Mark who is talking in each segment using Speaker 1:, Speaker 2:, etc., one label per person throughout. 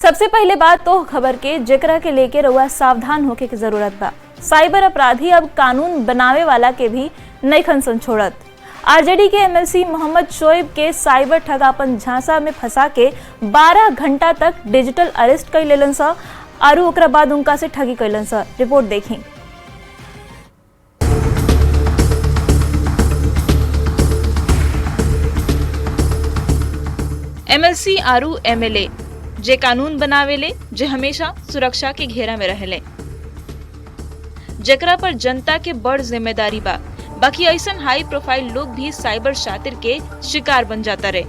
Speaker 1: सबसे पहले बात तो खबर के जेकरा के लेके रउआ सावधान होके की जरूरत बा। साइबर अपराधी अब कानून बनावे वाला के भी नईखन सन छोड़त। आरजेडी के एमएलसी मोहम्मद शोएब के साइबर ठगापन झांसा में फंसा के 12 घंटा तक डिजिटल अरेस्ट कर लेलन सा और ओकरा बाद उनका से ठगी कैलन सा। रिपोर्ट देखी।
Speaker 2: एमएलसी आरू एमएलए जे कानून बनावेले, जे हमेशा सुरक्षा के घेरा में रहेले, जेकरा पर जनता के बड़ जिम्मेदारी बा। बाकी ऐसन हाई प्रोफाइल लोग भी साइबर शातिर के शिकार बन जाता रहे।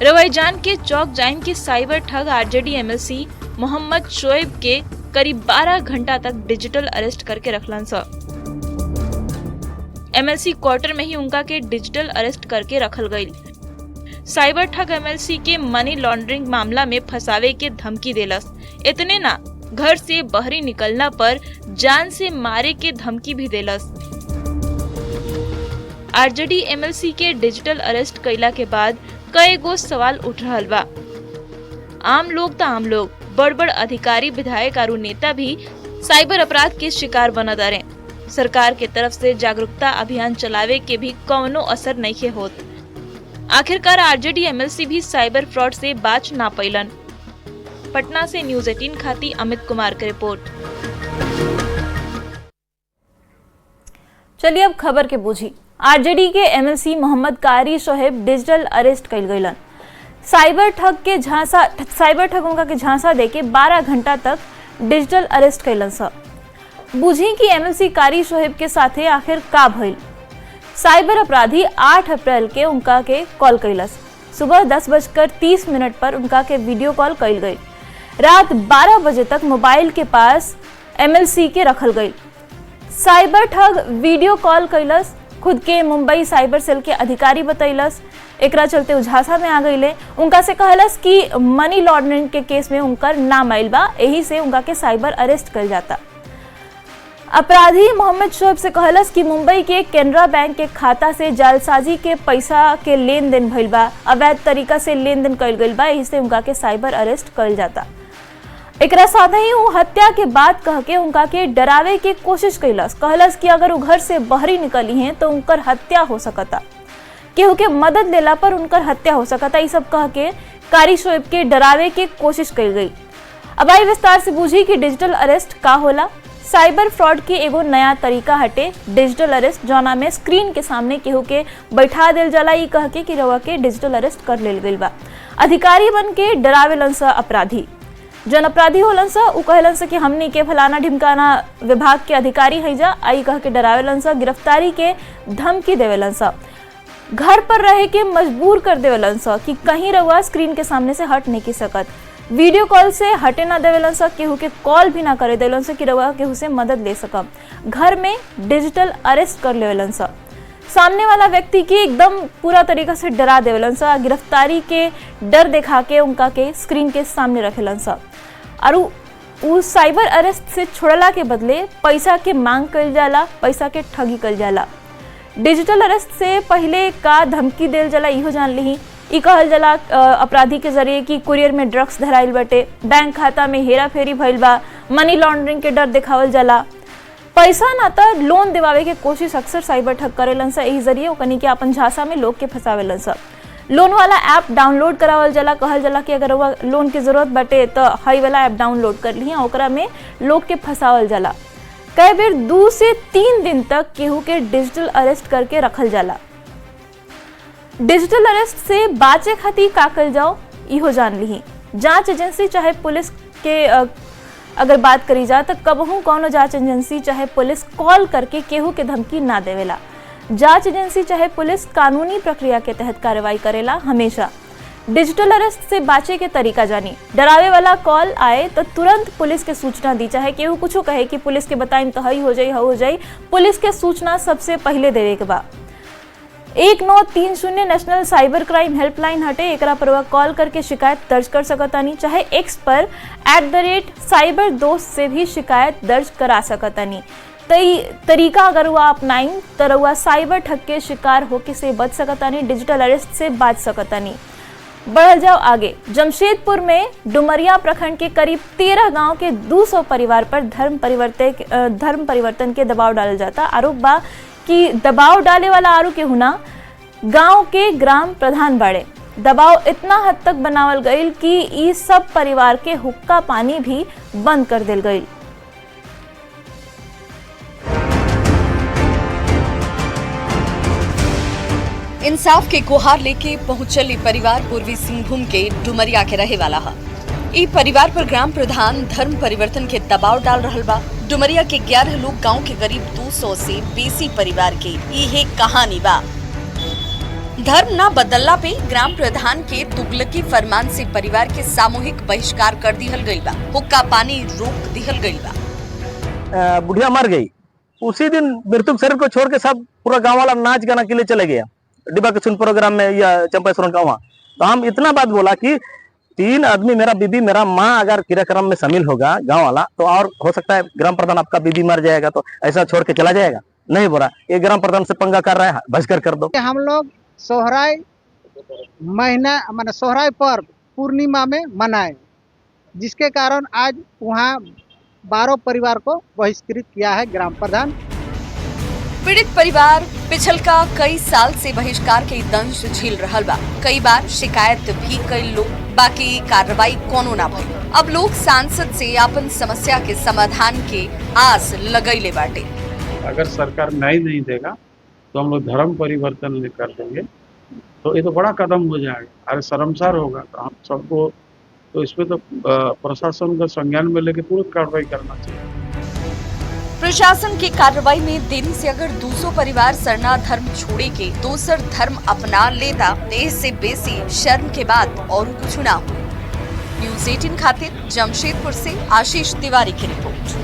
Speaker 2: रवाईजान के चौक जाइन के साइबर ठग आरजेडी एमएलसी मोहम्मद शोएब के करीब 12 घंटा तक डिजिटल अरेस्ट करके रखलन सा। एमएलसी क्वार्टर में ही उनका के डिजिटल अरेस्ट करके रखल गई। साइबर ठग एमएलसी के मनी लॉन्ड्रिंग मामला में फंसावे के धमकी देलस। इतने ना, घर से बहरी निकलना पर जान से मारे के धमकी भी देलस। आरजेडी एमएलसी के डिजिटल अरेस्ट कैला के बाद कई गो सवाल उठ रहल बा। आम लोग तो आम लोग, बड़ बड़ अधिकारी, विधायक और नेता भी साइबर अपराध के शिकार बनत रहे। सरकार के तरफ से जागरूकता अभियान चलावे के भी कौनो असर नहीं होत। आखिरकार आरजेडी एमएलसी भी साइबर फ्रॉड से बाच ना पैलन। पटना से न्यूज़ 18 खाती अमित कुमार की रिपोर्ट।
Speaker 1: चलिए अब खबर के बूझी। आरजेडी के एमएलसी मोहम्मद कारी शोएब डिजिटल अरेस्ट कैल गईलन। साइबर ठग उनका के झांसा देके 12 घंटा तक डिजिटल अरेस्ट कैलन सा। बूझी कि एमएलसी कारी शोएब के साथे आखिर का भइल। साइबर अपराधी 8 अप्रैल के उनका के कॉल कैलस। सुबह 10:30 पर उनका के वीडियो कॉल कैल गई। रात 12 बजे तक मोबाइल के पास एमएलसी के रखल गई। साइबर ठग वीडियो कॉल कैलस, खुद के मुंबई साइबर सेल के अधिकारी बतैलस। एकरा चलते झांसा में आ गईले। उनका से कहलस कि मनी लॉन्ड्रिंग के केस में उनकर नाम आइल बा, यही से उनका के साइबर अरेस्ट कर जाता। अपराधी मोहम्मद शोएब से कहलस कि मुंबई के केनरा बैंक के खाता से जालसाजी के पैसा के लेन देन भइल बा, अवैध तरीका से लेन देन कइल गइल बा, यही से उनका के साइबर अरेस्ट कइल जाता। एकरा साथ ही वो हत्या के बात कह के उनका के डरावे के कोशिश कैलस। कहलस कि अगर वो घर से बहरी निकली हैं तो उनकर हत्या हो सकता, केहू के मदद लेला पर उनकर हत्या हो सकता। ये सब कह के कारी शोएब के डरावे के कोशिश कइल गई। अब आई विस्तार से बूझी कि डिजिटल अरेस्ट का होला। साइबर फ्रॉड के एगो नया तरीका हटे डिजिटल अरेस्ट, जौना में स्क्रीन के सामने केहू के बैठा देल जाला, ई कह के कि रउआ के डिजिटल अरेस्ट कर लेल गइल बा। अधिकारी बन के डरावेलन सा अपराधी। जन अपराधी होलन सा उ कहलन सा कि हमनी के फलाना ढिमकाना विभाग के अधिकारी है जा, आई कह के डरावेलन सा। गिरफ्तारी के धमकी देवेलन सा। घर पर रहे के मजबूर कर देवेलन सा कि कहीं रउआ स्क्रीन के सामने से हट नहीं की सकत। वीडियो कॉल से हटे ना देवेलन सा, केहू के कॉल भी ना करे देवेलन सा कि रउआ केहू से मदद ले सकब। घर में डिजिटल अरेस्ट कर लेवेलन सा। सामने वाला व्यक्ति की एकदम पूरा तरीका से डरा देवेलन सा। गिरफ्तारी के डर दिखा के उनका के स्क्रीन के सामने रखेलन सा और उस साइबर अरेस्ट से छोड़ला के बदले पैसा के मांग कइल जाला, पैसा के ठगी कइल जाला। डिजिटल अरेस्ट से पहले का धमकी देल जाला इहो जान ली। ई कहल जाला अपराधी के जरिए कि कुरियर में ड्रग्स धराइल बटे, बैंक खाता में हेरा फेरी भइल बा, मनी लॉन्ड्रिंग के डर दिखावल जाला। पैसा ना तो लोन दिवावे के कोशिश अक्सर साइबर ठग करेलन सा। यही जरिए ओकनी के अपन झांसा में लोग के फंसावेलन सा। लोन वाला ऐप डाउनलोड करावल जाला। कहल जाला कि अगर वो लोन की जरूरत बटे तो हाई वाला ऐप डाउनलोड कर ली, ओकरा में लोग के फंसावल जाला। कई बेर 2 से 3 दिन तक केहू के डिजिटल अरेस्ट करके रखल जाला। डिजिटल अरेस्ट से बाचे खातिर का कइल जाओ इहो जान ली। जांच एजेंसी चाहे पुलिस के अगर बात करी जाए तो कबहू कौनो जांच एजेंसी चाहे पुलिस कॉल करके केहू के धमकी ना देवेला। जांच एजेंसी चाहे पुलिस कानूनी प्रक्रिया के तहत कार्रवाई करेला। हमेशा डिजिटल अरेस्ट से बाचे के तरीका जानी। डरावे वाला कॉल आए तो तुरंत पुलिस के सूचना दी। चाहे केहू कुछ कहे कि पुलिस के बताइम तो हई हो जाई, पुलिस के सूचना सबसे पहले देवे के बा। 1930 नेशनल साइबर क्राइम हेल्पलाइन हटे, एकरा पर कॉल करके शिकायत दर्ज कर सकतानी। चाहे एक्स पर @cyberdost से भी शिकायत दर्ज करा सकतानी। तरीका अगर वह अपनाई तो वह साइबर ठग के शिकार होके से बच सकतानी, डिजिटल अरेस्ट से बच सकतानी। बढ़ल जाओ आगे। जमशेदपुर में डुमरिया प्रखंड के करीब 13 गांव के 200 परिवार पर धर्म परिवर्तन के दबाव डालल जाता। आरोप बा कि दबाव डाले वाला आरू के हुना गांव के ग्राम प्रधान बाड़े। दबाव इतना हद तक बनावल गईल कि ई सब परिवार के हुक्का पानी भी बंद कर दिल गईल।
Speaker 3: इंसाफ के गुहार लेके पहुंचल परिवार पूर्वी सिंहभूम के डुमरिया के रहे वाला है। ई परिवार पर ग्राम प्रधान धर्म परिवर्तन के दबाव डाल रहल बा। डुमरिया के 11 लोग गांव के करीब 200 से बेसी परिवार के इहे कहानी बा। धर्म न बदलला पे ग्राम प्रधान के तुगलकी फरमान से परिवार के सामूहिक बहिष्कार कर दिहल गई बा। हुक्का पानी रोक दिहल गई बा।
Speaker 4: बुढ़िया मर गई, उसी दिन मृतक शरीर को छोड़ के सब पूरा गांव वाला नाच गाना के लिए चले गया डिब्बा किचन प्रोग्राम में या चंपेश्वर का वहाँ। तो हम इतना बात बोला कि 3 आदमी, मेरा बीबी मेरा माँ अगर क्रियाक्रम में शामिल होगा गांव वाला, तो और हो सकता है ग्राम प्रधान आपका बीबी मर जाएगा तो ऐसा छोड़ के चला जाएगा? नहीं बोला, ये ग्राम प्रधान से पंगा कर रहा है, बहिष्कार कर दो।
Speaker 5: हम लोग सोहराय महीना माने सोहराय पर्व पूर्णिमा में मनाए, जिसके कारण आज वहाँ 12 परिवार को बहिष्कृत किया है ग्राम प्रधान।
Speaker 3: पीड़ित परिवार पिछलका कई साल से बहिष्कार के दंश झेल रहल बा। कई बार शिकायत भी कई लोग, बाकी कार्रवाई कोनो ना भई। अब लोग सांसद से अपन समस्या के समाधान के आस लगैले बाटे।
Speaker 6: अगर सरकार न्याय नहीं देगा तो हम लोग धर्म परिवर्तन कर देंगे, तो ये तो बड़ा कदम हो जाएगा। अरे शर्मसार होगा तो हम सबको, तो इसमें तो प्रशासन का संज्ञान में लेके तुरंत कार्रवाई करना चाहिए।
Speaker 3: प्रशासन की कार्रवाई में देरी से अगर 200 परिवार सरना धर्म छोड़े के दोसर धर्म अपना लेता, देश से बेसी शर्म के बाद और कुछ ना हो। न्यूज़ 18 खातिर जमशेदपुर से आशीष तिवारी की रिपोर्ट।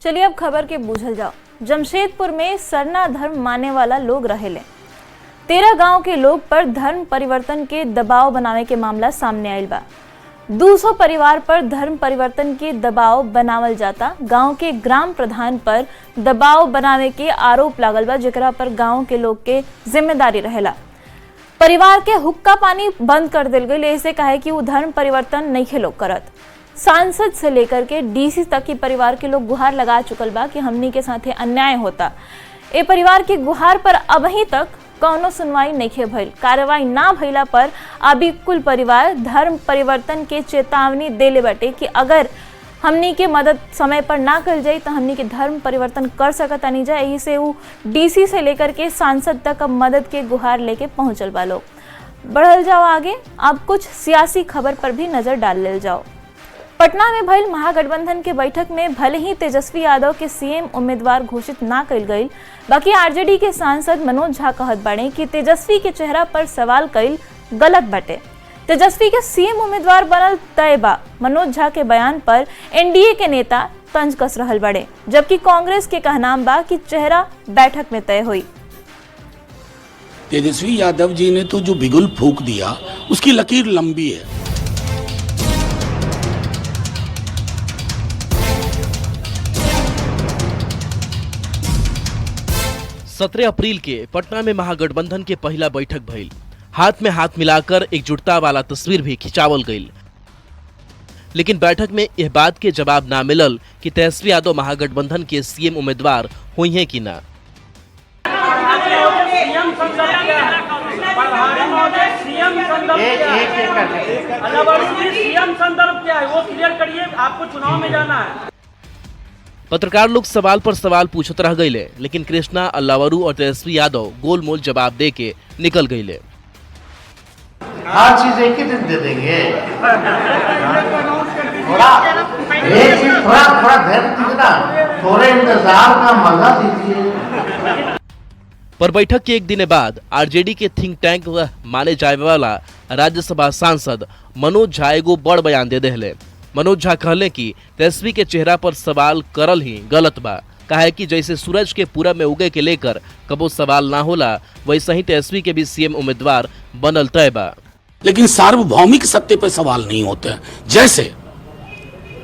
Speaker 1: चलिए अब खबर के बूझल जाओ। जमशेदपुर में सरना धर्म मानने वाला लोग रहेले। 13 गांव के लोग पर धर्म परिवर्तन के दबाव बनावे के मामला सामने आयल बा। 200 परिवार पर धर्म परिवर्तन के दबाव बनावल जाता। गांव के ग्राम प्रधान पर दबाव बनावे के आरोप लागल बा, जेकरा पर गांव के लोग के जिम्मेदारी रहेला। परिवार के हुक्का पानी बंद कर दिल गई, ऐसे कहे कि वो धर्म परिवर्तन नहीं लोग करत। सांसद से लेकर के डीसी तक की परिवार के लोग गुहार लगा चुकल बा कि हमनी के साथे अन्याय होता। ए परिवार के गुहार पर अबही तक कौनो सुनवाई नहीं भइल। कार्रवाई ना भइला पर अभी कुल परिवार धर्म परिवर्तन के चेतावनी देले बाटे कि अगर हमनी के मदद समय पर ना कल जाई तो हमनी के धर्म परिवर्तन कर सकता नहीं जाए। यही से वो डीसी से लेकर के सांसद तक अब मदद के गुहार लेके पहुंचल बा लोग। बढ़ल जाओ आगे, अब कुछ सियासी खबर पर भी नजर डाल ले जाओ। पटना में भइल महागठबंधन के बैठक में भले ही तेजस्वी यादव के सीएम उम्मीदवार घोषित ना कइल गई, बाकी आरजेडी के सांसद मनोज झा कहत बाड़े कि तेजस्वी के चेहरा पर सवाल कइल गलत बाटे। तेजस्वी के सीएम उम्मीदवार बनल तय बा। मनोज झा के बयान पर एनडीए के नेता तंज कस रहल बाड़े, जबकि कांग्रेस के कहनाम बा कि चेहरा बैठक में तय हुई।
Speaker 7: तेजस्वी यादव जी ने तो जो बिगुल फूंक दिया, उसकी लकीर लंबी है।
Speaker 8: 17 अप्रैल के पटना में महागठबंधन के पहला बैठक भइल। हाथ में हाथ मिलाकर एकजुटता वाला तस्वीर भी खिंचावल गई, लेकिन बैठक में यह बात के जवाब ना मिलल कि तेजस्वी यादव महागठबंधन के सीएम उम्मीदवार हुई हैं कि ना।
Speaker 9: आपको चुनाव में जाना है।
Speaker 8: पत्रकार लोग सवाल पर सवाल पूछत रह गए, लेकिन कृष्णा, अल्लावरू और तेजस्वी यादव गोलमोल जवाब दे के निकल गए।
Speaker 10: हर चीज एक ही दिन दे देंगे, थोड़ा धैर्य दीजिए ना, थोड़े इंतजार का मजा दीजिए।
Speaker 8: पर बैठक के एक दिन बाद आरजेडी के थिंक टैंक माने जाए वाला राज्यसभा सांसद मनोज झा एगो बड़ बयान दे दिले। मनोज झा कहले कि तेजस्वी के चेहरा पर सवाल करल ही गलत बा। कहा कि जैसे सूरज के पूरब में उगे के लेकर कबो सवाल ना होला, वैसे ही तेजस्वी के भी सीएम उम्मीदवार बनल तय बा।
Speaker 7: लेकिन सार्वभौमिक सत्य पर सवाल नहीं होते। जैसे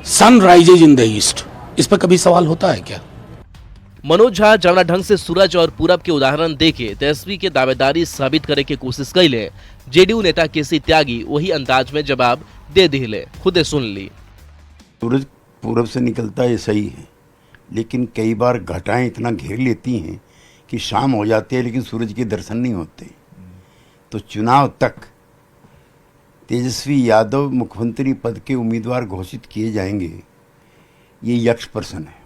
Speaker 7: sun rises in the east, इस पर कभी सवाल होता है क्या?
Speaker 8: मनोज झा जवना ढंग से सूरज और पूरब के उदाहरण देके तेजस्वी के दावेदारी साबित करे के कोशिश कैले, जेडीयू नेता केसी त्यागी वही अंदाज में जवाब दे दिले। खुदे सुन ली।
Speaker 9: सूरज पूरब से निकलता है सही है, लेकिन कई बार घटाएं इतना घेर लेती हैं कि शाम हो जाती है लेकिन सूरज के दर्शन नहीं होते। तो चुनाव तक तेजस्वी यादव मुख्यमंत्री पद के उम्मीदवार घोषित किए जाएंगे, ये यक्ष प्रश्न है।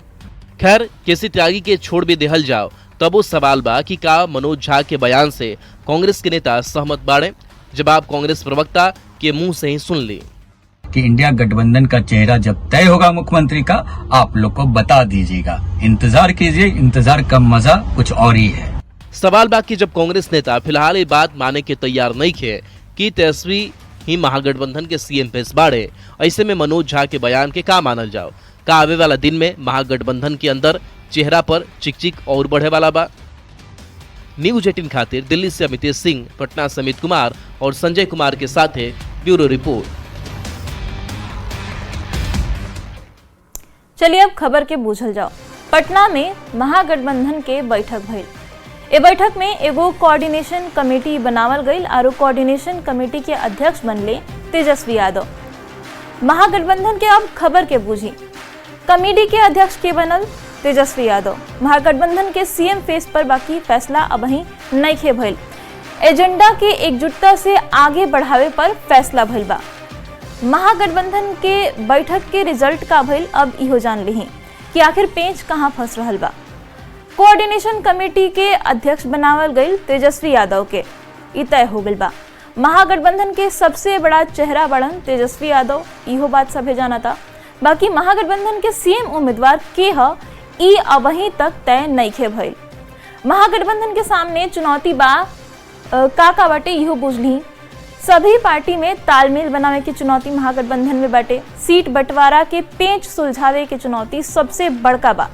Speaker 8: खैर केसी त्यागी के छोड़ भी देहल जाओ तब वो सवाल बा कि का मनोज झा के बयान से कांग्रेस के नेता सहमत बाड़े। जवाब कांग्रेस प्रवक्ता के मुंह से ही सुन ली
Speaker 11: कि इंडिया गठबंधन का चेहरा जब तय होगा मुख्यमंत्री का, आप लोग को बता दीजिएगा। इंतजार कीजिए, इंतजार का मजा कुछ और ही है।
Speaker 8: सवाल बा कि जब कांग्रेस नेता फिलहाल ये बात माने के तैयार नहीं थे कि तेजस्वी ही महागठबंधन के सीएम पेश बाड़े, ऐसे में मनोज झा के बयान के का मानल जाओ? का आवे वाला दिन में महागठबंधन के अंदर चेहरा पर चिकचिक और बढ़े वाला बा? न्यूज 18 खातिर दिल्ली से अमितेश सिंह, पटना से अमित कुमार और संजय कुमार के साथ है ब्यूरो रिपोर्ट।
Speaker 1: चलिए अब खबर के बूझल जाओ। पटना में महागठबंधन के बैठक भइल। ए बैठक में एगो कोऑर्डिनेशन कमेटी बनावल गईल और कोऑर्डिनेशन कमेटी के अध्यक्ष बनले तेजस्वी यादव। महागठबंधन के अब खबर के बूझी। कमेटी के अध्यक्ष के बनल तेजस्वी यादव। महागठबंधन के सीएम फेस पर बाकी फैसला अबही नइखे भइल। एजेंडा के एकजुटता से आगे बढ़ावे पर फैसला भइल बा। महागठबंधन के बैठक के रिजल्ट का भइल अब इहो जान लिही कि आखिर पेंच कहां फंस रहल बा। कोऑर्डिनेशन कमेटी के अध्यक्ष बनावल गईल तेजस्वी यादव के ई तय हो गइल बा। महागठबंधन के सबसे बड़ा चेहरा बढ़न तेजस्वी यादव, इहो बात सभे जाना था। बाकी महागठबंधन के सीएम उम्मीदवार के ह ई अबही तक तय नइखे भइल। महागठबंधन के सामने चुनौती बा का बाटे इहो बुझली। सभी पार्टी में तालमेल बनावे की चुनौती महागठबंधन में बाटे। सीट बंटवारा के पेंच सुलझावे की चुनौती सबसे बड़का बा।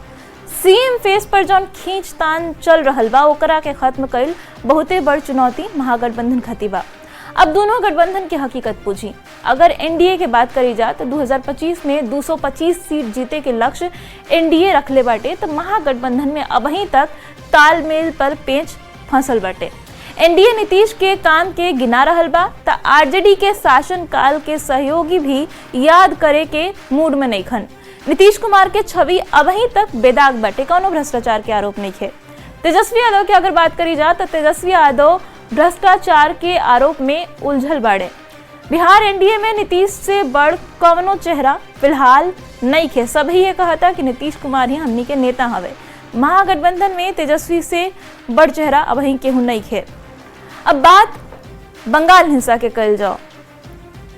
Speaker 1: सीएम फेस पर जौन खींचतान चल रहल बा ओकरा के खत्म कईल बहुते बड़ चुनौती महागठबंधन खातिर बा। अब दोनों गठबंधन की हकीकत पूछी। अगर एनडीए के बात करी जा तो 2025 में 225 सीट जीते के लक्ष्य एनडीए रखले बाटे, तो महागठबंधन में अबही तक तालमेल पर पेंच फंसल बाटे। एनडीए नीतीश के काम के गिना रहल बा, तो आरजेडी के शासन काल के सहयोगी भी याद करे के मूड में नहीं खन। नीतीश कुमार के छवि अबही तक बेदाग बाटे, कौनो भ्रष्टाचार के आरोप नहीं है। तेजस्वी यादव की अगर बात करी जा तो तेजस्वी यादव भ्रष्टाचार के आरोप में उलझल बाड़े। बिहार एनडीए में नीतीश से बड़ कवनो चेहरा फिलहाल नहीं है। सभी ये कहता कि नीतीश कुमार ही हमनी के नेता हवे। महागठबंधन में तेजस्वी से बड़ चेहरा अबही केहू नहीं है। अब बात बंगाल हिंसा के कल जाओ।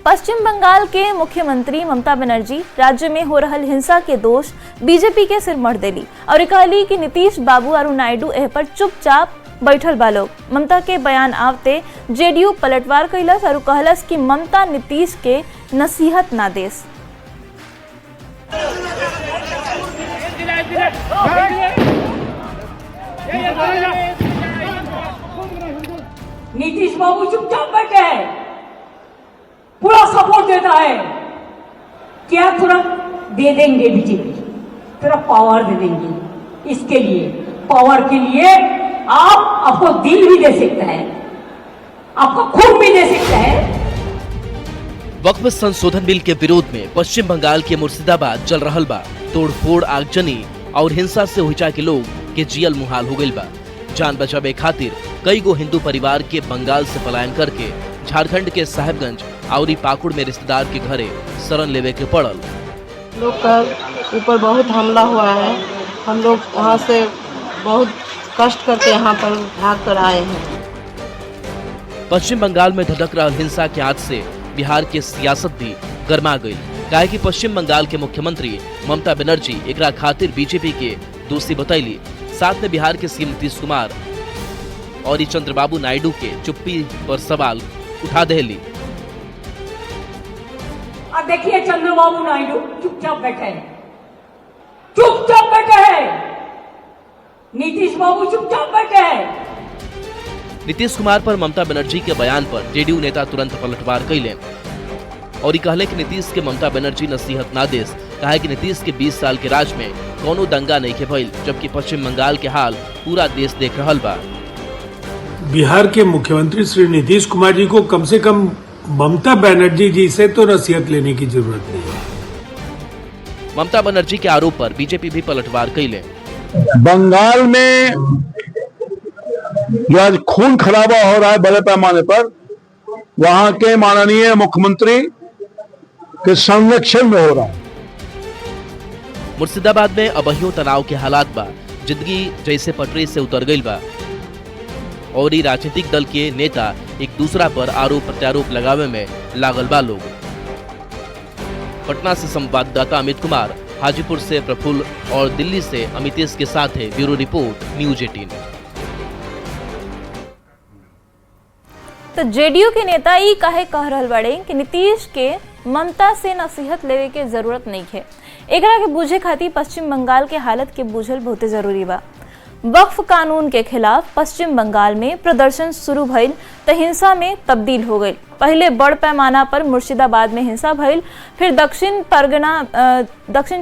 Speaker 1: पश्चिम बंगाल के मुख्यमंत्री ममता बनर्जी राज्य में हो रहल हिंसा के दोष बीजेपी के सिर मढ़ देली और कहली कि नीतीश बाबू और नायडू एह पर चुपचाप बैठल बा लोग। ममता के बयान आवते जेडीयू पलटवार कैलस और कहलस कि ममता नीतीश के नसीहत ना देस।
Speaker 12: नीतीश बाबू चुपचाप बैठे हैं, पूरा सपोर्ट देता है। क्या तुरंत दे देंगे बीजेपी, तुरंत पावर दे देंगे। इसके लिए पावर के लिए आप आपको दिल भी दे सकता है, आपको खून भी दे सकता है।
Speaker 8: वक्फ संशोधन बिल के विरोध में पश्चिम बंगाल के मुर्शिदाबाद चल रहल बा। तोड़फोड़, आगजनी और हिंसा से हुइचा के लोग के जियल मुहाल हो गइल बा। जान बचावे खातिर कई गो हिंदू परिवार के बंगाल से पलायन करके झारखंड के साहेबगंज और पाकुड़ में रिश्तेदार के घरे शरण लेवे के पड़ल।
Speaker 13: लोग का ऊपर बहुत हमला हुआ है। हम लोग वहाँ से बहुत कष्ट करके यहाँ पर भाग कर आए हैं।
Speaker 8: पश्चिम बंगाल में धधक रहा हिंसा के आंच से बिहार के सियासत भी गर्मा गई। काहे कि पश्चिम बंगाल के मुख्यमंत्री ममता बनर्जी एकरा खातिर बीजेपी के दोषी बतैली। साथ में बिहार के सीएम नीतीश कुमार और चंद्रबाबू नायडू के चुप्पी पर सवाल उठा देली।
Speaker 12: अब देखिए चंद्रबाबू नायडू चुपचाप बैठे हैं, चुपचाप बैठे हैं। नीतीश बाबू चुपचाप बैठे हैं।
Speaker 8: नीतीश कुमार पर ममता बनर्जी के बयान पर जेडीयू नेता तुरंत पलटवार कैले और कहले कि नीतीश के ममता बनर्जी नसीहत ना देस कहा कि नीतीश के 20 साल के राज में कोनो दंगा नहीं के भइल, जबकि पश्चिम बंगाल के हाल पूरा देश देख रहल बा।
Speaker 14: बिहार के मुख्यमंत्री श्री नीतीश कुमार जी को कम से कम ममता बनर्जी जी से तो नसीहत लेने की जरूरत नहीं है।
Speaker 8: ममता बनर्जी के आरोप पर बीजेपी भी पलटवार कैले।
Speaker 15: बंगाल में जो आज खून खराबा हो रहा है बड़े पैमाने पर, वहां के माननीय मुख्यमंत्री के संरक्षण में हो रहा है।
Speaker 8: मुर्शिदाबाद में अबहियो तनाव के हालात बा, जिंदगी जैसे पटरी से उतर गई बा और राजनीतिक दल के नेता एक दूसरा पर आरोप प्रत्यारोप लगावे में लागल बा लोग। पटना से संवाददाता अमित कुमार, हाजीपुर से प्रफुल्ल और दिल्ली से अमितेश के साथ है ब्यूरो रिपोर्ट न्यूज 18।
Speaker 1: तो जेडीयू के नेता ई काहे कह रहल बाड़े कि नीतीश के ममता से नसीहत लेवे के जरूरत नहीं है। एकरा के बूझे खातिर पश्चिम बंगाल के हालत के बूझल बहुते जरूरी बा। वक्फ कानून के खिलाफ पश्चिम बंगाल में प्रदर्शन शुरू भइल तो हिंसा में तब्दील हो गई। पहले बड़ पैमाना पर मुर्शिदाबाद में हिंसा भइल, फिर दक्षिण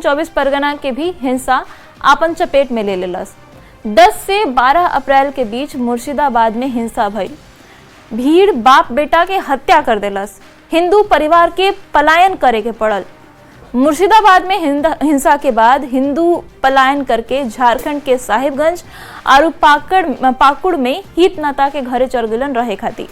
Speaker 1: 24 परगना के भी हिंसा आपन चपेट में ले लेलस। 10 से 12 अप्रैल के बीच मुर्शिदाबाद में हिंसा भइल। भीड़ बाप बेटा के हत्या कर देलस। हिंदू परिवार के पलायन करे के पड़ल। मुर्शिदाबाद में हिंसा के बाद हिंदू पलायन करके झारखंड के साहिबगंज और पाकुड़ में हित नाता के घरे चल गलन रहे खातिर।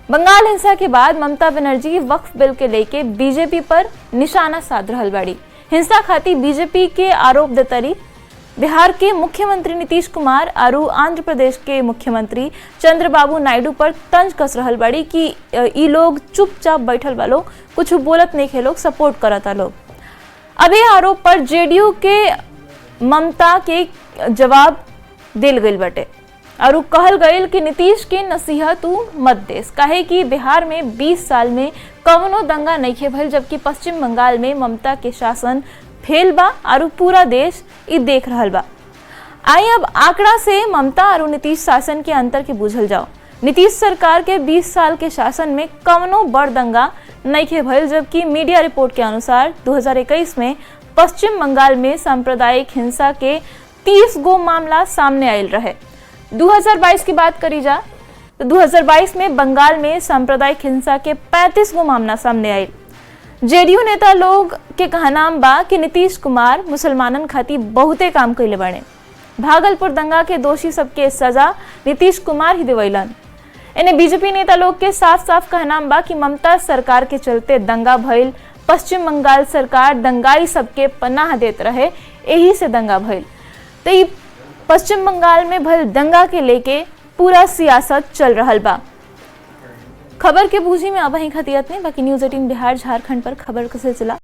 Speaker 1: बंगाल हिंसा के बाद ममता बनर्जी वक्फ बिल के लेके बीजेपी पर निशाना साध रहल बाड़ी। हिंसा खातिर बीजेपी के आरोप देतरी बिहार के मुख्यमंत्री नीतीश कुमार और आंध्र प्रदेश के मुख्यमंत्री चंद्रबाबू नायडू पर तंज कस रहल बाड़ी कि ई लोग चुपचाप बैठल बा, लोग कुछ बोलत नहीं खे, लोग सपोर्ट करता लोग। अब ये आरोप पर जेडीयू के ममता के जवाब दिल गई बटे और कहल गई कि नीतीश के नसीहत मत देस, काहे कि बिहार में 20 साल में कवनो दंगा नहीं खे भइल, जबकि पश्चिम बंगाल में ममता के शासन फेल बा और पूरा देश ई देख रहल बा। आई अब आंकड़ा से ममता और नीतीश शासन के अंतर के बुझल जाओ। नीतीश सरकार के 20 साल के शासन में कवनो बड़ दंगा नहीं खे भइल, जबकि मीडिया रिपोर्ट के अनुसार 2021 में पश्चिम बंगाल में सांप्रदायिक हिंसा के 30 गो मामला सामने आयल रहे। 2022 की बात करी जा तो 2022 में बंगाल में सांप्रदायिक हिंसा के 35 गो मामला सामने आये। जेडीयू नेता लोग के कहना बा कि नीतीश कुमार मुसलमानन खातिर बहुते काम कैले बाड़े। भागलपुर दंगा के दोषी सबके सजा नीतीश कुमार ही दिवैलन। इन्हें बीजेपी नेता लोग के साफ साफ कहना बा कि ममता सरकार के चलते दंगा भइल, पश्चिम बंगाल सरकार दंगाई सबके पनाह देत रहे, यही से दंगा भइल। तो ये पश्चिम बंगाल में भइल दंगा के लेके पूरा सियासत चल रहल बा। खबर के बूझी में अब ही खतियत नहीं, बाकी न्यूज 18 बिहार झारखंड पर खबर का सिलसिला